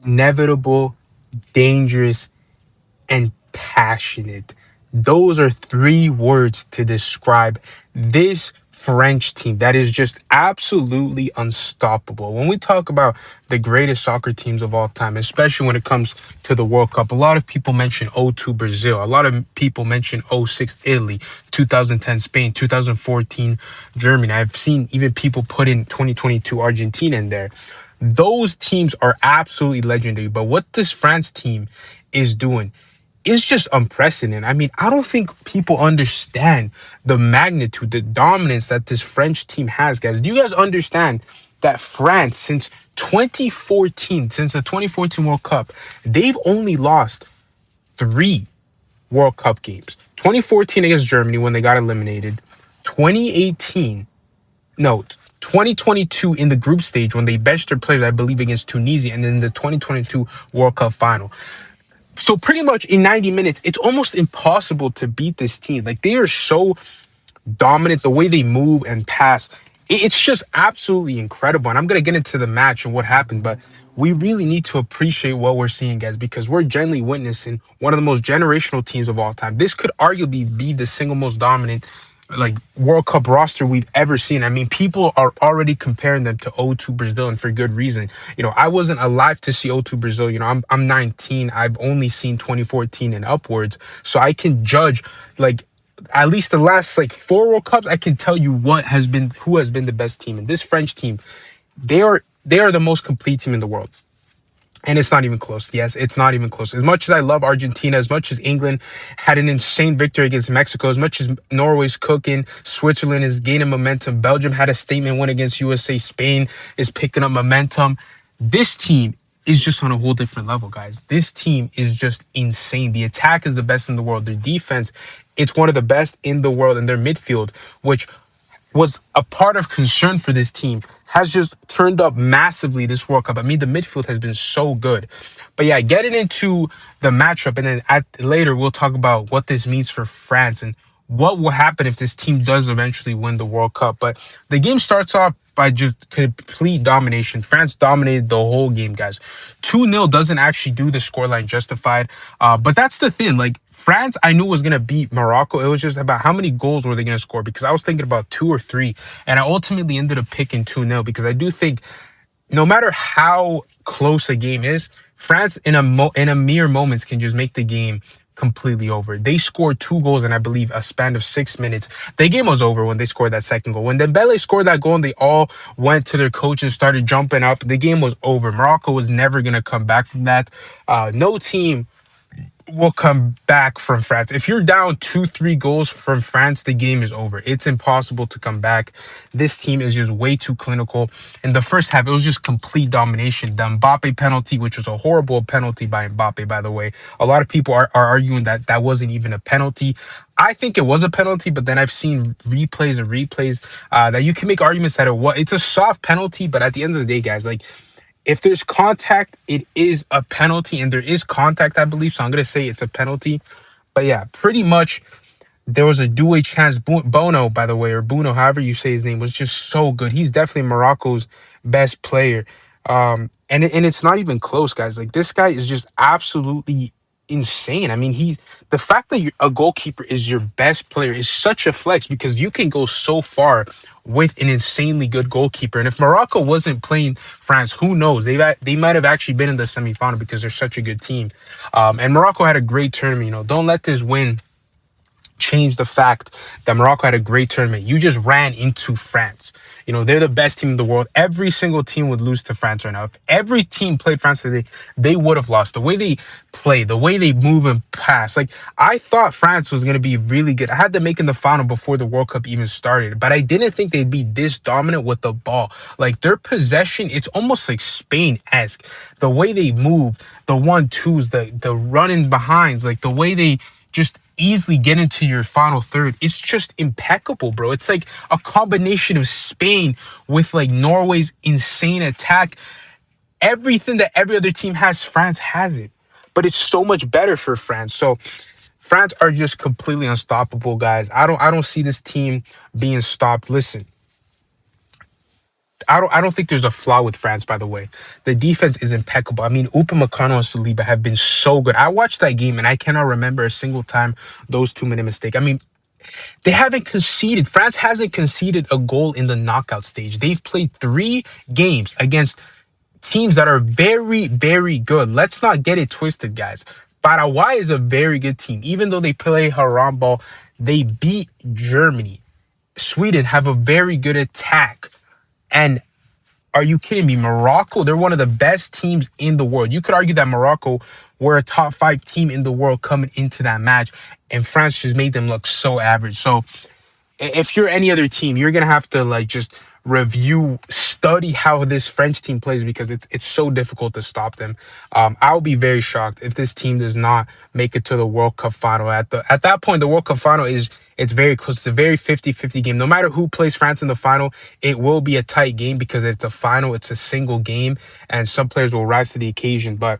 inevitable, dangerous, and passionate. Those are three words to describe this French team that is just absolutely unstoppable. When we talk about the greatest soccer teams of all time, especially when it comes to the World Cup, a lot of people mention '02 Brazil, a lot of people mention '06 Italy, 2010 Spain, 2014 Germany. I've seen even people put in 2022 Argentina in there. Those teams are absolutely legendary. But what this France team is doing, it's just unprecedented. I mean, I don't think people understand the magnitude, the dominance that this French team has, guys. Do you guys understand that France, since 2014, since the 2014 World Cup, they've only lost three World Cup games? 2014 against Germany when they got eliminated, 2018, no, 2022 in the group stage when they benched their players, I believe, against Tunisia, and then the 2022 World Cup final. So pretty much in 90 minutes, it's almost impossible to beat this team. Like, they are so dominant, the way they move and pass. It's just absolutely incredible. And I'm going to get into the match and what happened, but we really need to appreciate what we're seeing, guys, because we're generally witnessing one of the most generational teams of all time. This could arguably be the single most dominant like World Cup roster we've ever seen. I mean, people are already comparing them to '02 Brazil, and for good reason. I wasn't alive to see '02 Brazil. I'm 19. I've only seen 2014 and upwards, so I can judge like at least the last like four World Cups. I can tell you who has been the best team, and this French team, they are the most complete team in the world. And it's not even close. Yes, it's not even close. As much as I love Argentina, as much as England had an insane victory against Mexico, as much as Norway's cooking, Switzerland is gaining momentum, Belgium had a statement win against USA, Spain is picking up momentum. This team is just on a whole different level, guys. This team is just insane. The attack is the best in the world. Their defense, it's one of the best in the world. And their midfield, which was a part of concern for this team, has just turned up massively this World Cup. I mean, the midfield has been so good. But yeah, getting into the matchup, and then later we'll talk about what this means for France and what will happen if this team does eventually win the World Cup. But the game starts off by just complete domination. France dominated the whole game, guys. 2-0 doesn't actually do the scoreline justified. But that's the thing. Like, France, I knew was going to beat Morocco. It was just about how many goals were they going to score, because I was thinking about two or three. And I ultimately ended up picking 2-0 because I do think no matter how close a game is, France in a mere moments can just make the game completely over. They scored two goals in, I believe, a span of 6 minutes. The game was over when they scored that second goal. When Dembele scored that goal and they all went to their coach and started jumping up, the game was over. Morocco was never going to come back from that. No team will come back from France. If you're down 2-3 goals from France, the game is over. It's impossible to come back. This team is just way too clinical. In the first half, it was just complete domination. The Mbappe penalty, which was a horrible penalty by Mbappe, by the way. A lot of people are arguing that that wasn't even a penalty. I think it was a penalty, but then I've seen replays and replays that you can make arguments that it's a soft penalty, but at the end of the day, guys, like, if there's contact, it is a penalty, and there is contact, I believe. So I'm gonna say it's a penalty. But yeah, pretty much there was a do-away chance. Bono, by the way, or Bruno, however you say his name, was just so good. He's definitely Morocco's best player. And it's not even close, guys. Like, this guy is just absolutely insane. I mean, he's the fact that a goalkeeper is your best player is such a flex, because you can go so far with an insanely good goalkeeper. And if Morocco wasn't playing France, who knows? They might have actually been in the semifinal because they're such a good team. And Morocco had a great tournament. Don't let this win change the fact that Morocco had a great tournament. You just ran into France. They're the best team in the world. Every single team would lose to France right now. If every team played France today, they would have lost. The way they play, the way they move and pass. Like, I thought France was going to be really good. I had them making the final before the World Cup even started, but I didn't think they'd be this dominant with the ball. Like, their possession, it's almost like Spain-esque. The way they move, the 1-2s, the running behinds, like the way they just easily get into your final third. It's just impeccable, bro. It's like a combination of Spain with like Norway's insane attack. Everything that every other team has, France has it. But it's so much better for France. So France are just completely unstoppable, guys. I don't see this team being stopped. Listen, I don't think there's a flaw with France, by the way. The defense is impeccable. I mean, Upamecano and Saliba have been so good. I watched that game and I cannot remember a single time those 2-minute mistake. I mean, they haven't conceded. France hasn't conceded a goal in the knockout stage. They've played 3 games against teams that are very, very good. Let's not get it twisted, guys. Paraguay is a very good team. Even though they play haram ball, they beat Germany. Sweden have a very good attack. And are you kidding me? Morocco, they're one of the best teams in the world. You could argue that Morocco were a top 5 team in the world coming into that match, and France just made them look so average. So if you're any other team, you're gonna have to like just review, study how this French team plays because it's so difficult to stop them. I'll be very shocked if this team does not make it to the World Cup final. At that point, the World Cup final is it's very close. It's a very 50-50 game. No matter who plays France in the final, it will be a tight game because it's a final, it's a single game, and some players will rise to the occasion. But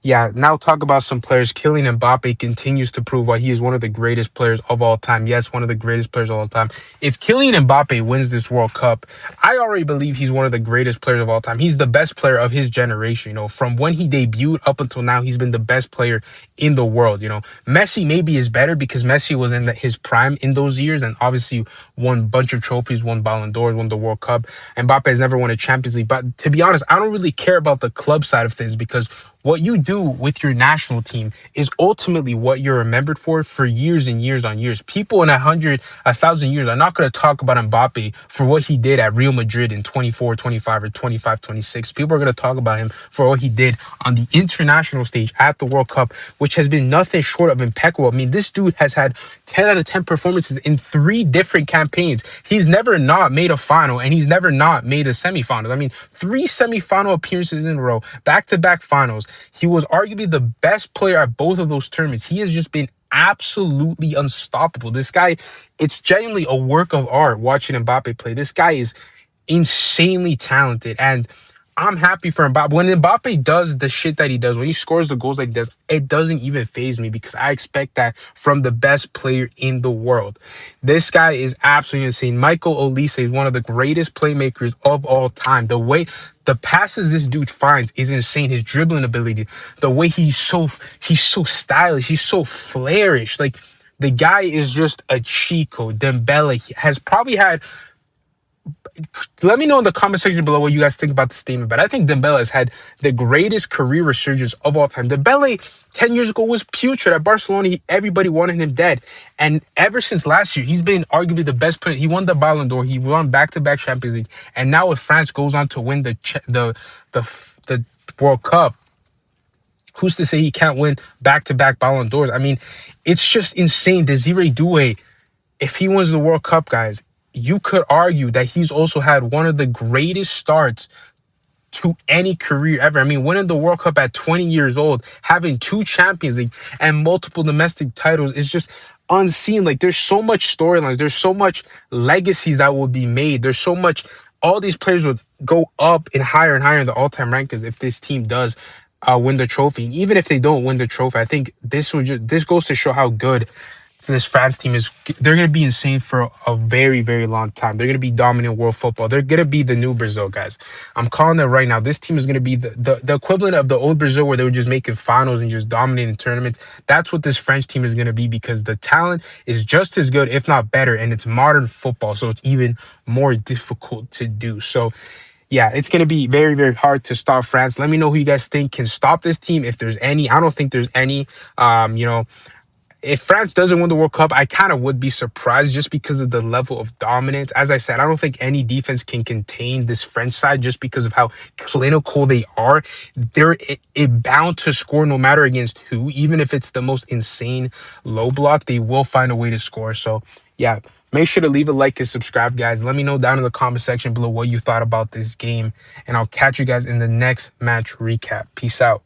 yeah, now talk about some players. Kylian Mbappe continues to prove why he is one of the greatest players of all time. Yes, one of the greatest players of all time. If Kylian Mbappe wins this World Cup, I already believe he's one of the greatest players of all time. He's the best player of his generation. You know, from when he debuted up until now, he's been the best player in the world. You know, Messi maybe is better because Messi was in his prime in those years and obviously won a bunch of trophies, won Ballon d'Ors, won the World Cup. Mbappe has never won a Champions League. But to be honest, I don't really care about the club side of things because what you do with your national team is ultimately what you're remembered for years and years on years. People in 1,000 years are not going to talk about Mbappe for what he did at Real Madrid in 24, 25, or 25, 26. People are going to talk about him for what he did on the international stage at the World Cup, which has been nothing short of impeccable. I mean, this dude has had 10 out of 10 performances in 3 different campaigns. He's never not made a final, and he's never not made a semifinal. I mean, 3 semifinal appearances in a row, back-to-back finals. He was arguably the best player at both of those tournaments. He has just been absolutely unstoppable. This guy, it's genuinely a work of art watching Mbappe play. This guy is insanely talented, and I'm happy for Mbappe. When Mbappe does the shit that he does, when he scores the goals like this, it doesn't even faze me because I expect that from the best player in the world. This guy is absolutely insane. Michael Olise is one of the greatest playmakers of all time. The passes this dude finds is insane. His dribbling ability, the way he's so stylish, he's so flourish. Like the guy is just a Chico. Dembele has probably had, let me know in the comment section below what you guys think about the statement. But I think Dembele has had the greatest career resurgence of all time. Dembele 10 years ago was putrid at Barcelona. Everybody wanted him dead. And ever since last year, he's been arguably the best player. He won the Ballon d'Or. He won back-to-back Champions League. And now if France goes on to win the World Cup, who's to say he can't win back-to-back Ballon d'Ors? I mean, it's just insane. Desiree Doué, if he wins the World Cup, guys, you could argue that he's also had one of the greatest starts to any career ever. I mean, winning the World Cup at 20 years old, having 2 Champions League and multiple domestic titles is just unseen. Like, there's so much storylines. There's so much legacies that will be made. There's so much. All these players would go up and higher in the all-time rankings if this team does win the trophy. Even if they don't win the trophy, I think this goes to show how good this France team is. They're going to be insane for a very, very long time. They're going to be dominant world football. They're going to be the new Brazil, guys. I'm calling it right now. This team is going to be the equivalent of the old Brazil where they were just making finals and just dominating tournaments. That's what this French team is going to be because the talent is just as good, if not better, and it's modern football, so it's even more difficult to do. So yeah, it's going to be very, very hard to stop France. Let me know who you guys think can stop this team. If there's any, I don't think there's any. If France doesn't win the World Cup, I kind of would be surprised just because of the level of dominance. As I said, I don't think any defense can contain this French side just because of how clinical they are. It bound to score no matter against who, even if it's the most insane low block, they will find a way to score. So yeah, make sure to leave a like and subscribe, guys. Let me know down in the comment section below what you thought about this game, and I'll catch you guys in the next match recap. Peace out.